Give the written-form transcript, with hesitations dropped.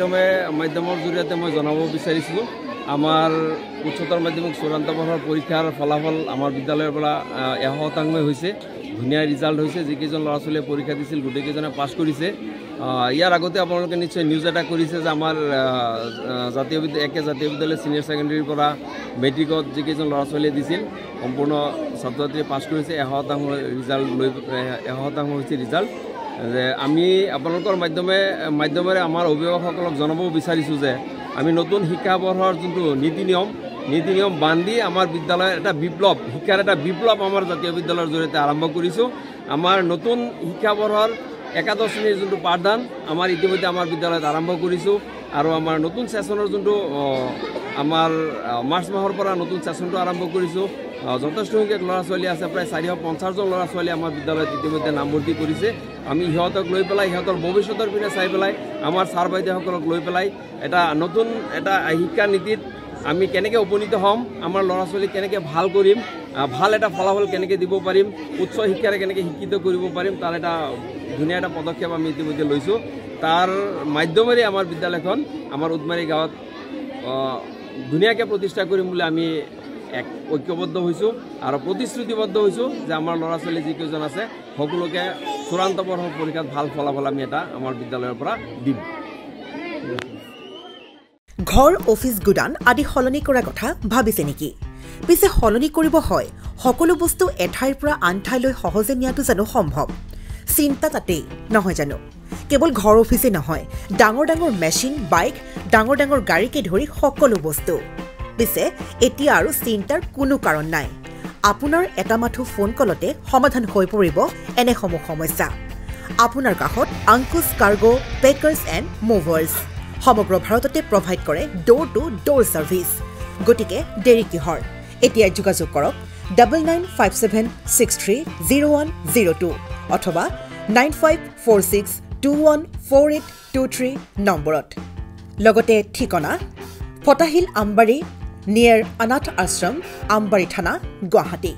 মাধ্যমৰ জৰিয়তে মই জনাব বিচাৰিছোঁ আমাৰ উচ্চতৰ মাধ্যমিক চূড়ান্ত বৰ্ষৰ পৰীক্ষাৰ ফলাফল আমাৰ বিদ্যালয়ৰ পৰা 100% হৈছে ধুনীয়া ৰিজাল্ট হৈছে যিকেইজন ল'ৰা ছোৱালীয়ে পৰীক্ষা দিছিল গোটেইকেইজনে পাছ কৰিছে ইয়াৰ আগতে আপোনালোকে নিশ্চয় নিউজ এটা কৰিছে যে আমাৰ জাতীয় বিদ্যালয় সিনিয়ৰ সেকেন্ডাৰীৰ পৰা মেট্ৰিকত যিকেইজন ল'ৰা ছোৱালীয়ে দিছিল সম্পূৰ্ণ ছাত্ৰ ছাত্ৰীয়ে পাছ কৰিছে 100% ৰিজাল্ট লৈ 100% হৈছে ৰিজাল্ট যে আমি আপোনালোকৰ মাধ্যমেৰে আমাৰ অভিভাৱকসকলক জনাব বিচাৰিছোঁ যে আমি নতুন শিক্ষাবৰ্ষৰ যোনটো নীতি নিয়ম বান্ধি আমাৰ বিদ্যালয়ৰ এটা বিপ্লৱ শিক্ষাৰ এটা বিপ্লৱ আমাৰ জাতীয় বিদ্যালয়ৰ জৰিয়তে আৰম্ভ কৰিছোঁ আমাৰ নতুন শিক্ষাবৰ্ষৰ একাদশ শ্ৰেণীৰ যোনটো পাঠদান আমাৰ ইতিমধ্যে আমাৰ বিদ্যালয়ত আৰম্ভ কৰিছোঁ আৰু আমাৰ নতুন সেশনৰ যোনটো আমাৰ মাৰ্চ মাহৰ পৰা নতুন সেশনটো আৰম্ভ কৰিছোঁ যথেষ্ট সংখ্যক ল'ৰা ছোৱালী আছে প্ৰায় 450 জন ল'ৰা ছোৱালী আমাৰ বিদ্যালয়ত ইতিমধ্যে নামভৰ্তি কৰিছে আমি সিহঁতক লৈ পেলাই সিহঁতৰ ভৱিষ্যতৰ পিনে চাই পেলাই আমাৰ ছাৰ বাইদেউসকলক লৈ পেলাই এটা নতুন এটা শিক্ষা নীতিত আমি কেনেকৈ উপনীত হ'ম আমাৰ ল'ৰা ছোৱালীক কেনেকৈ ভাল কৰিম ভাল এটা ফলাফল কেনেকৈ দিব পাৰিম উচ্চ শিক্ষাৰে কেনেকৈ শিক্ষিত কৰিব পাৰিম তাৰ এটা ধুনীয়া এটা পদক্ষেপ আমি ইতিমধ্যে লৈছোঁ তাৰ মাধ্যমেৰে আমাৰ বিদ্যালয়খন আমাৰ উদমাৰী গাঁৱত ধুনীয়াকৈ প্ৰতিষ্ঠা কৰিম বুলি আমি ঐক্যবদ্ধ হৈছোঁ আৰু প্ৰতিশ্ৰুতিবদ্ধ হৈছোঁ যে আমাৰ ল'ৰা ছোৱালী যিকেইজন আছে সকলোকে চূড়ান্ত বৰ্ষৰ পৰীক্ষাত ভাল ফলাফল আমি এটা আমাৰ বিদ্যালয়ৰ পৰা দিম ঘৰ অফিস গুদান আদি সলনি কৰা কথা ভাবিছে নেকি পিছে সলনি কৰিব হয় সকলো বস্তু এঠাইৰ পৰা আন ঠাইলৈ সহজে নিয়াটো জানো সম্ভৱ চিন্তা তাতেই নহয় জানো কেৱল ঘৰ অফিসে নহয় ডাঙৰ মেচিন বাইক ডাঙৰ গাড়ীকে ধৰি সকলো বস্তু পিছে এতিয়া আৰু চিন্তাৰ কোনো কাৰণ নাই আপোনাৰ এটা মাথো ফোন কলতে সমাধান হৈ পৰিব এনেসমূহ সমস্যা আপোনাৰ কাষত আংকুশ কাৰ্গো পেকাৰ্ছ এণ্ড মুভাৰ্ছ সমগ্ৰ ভাৰততে প্ৰভাইড কৰে ডোৰ টু ডোৰ সাৰ্ভিস গতিকে দেৰি কিহৰ এতিয়া যোগাযোগ কৰক 9957630102 অথবা 9546214823 নম্বৰত লগতে ঠিকনা ফটাহিল আমবাৰী নিয়াৰ অনাথ আশ্ৰম আমবাৰী থানা গুৱাহাটী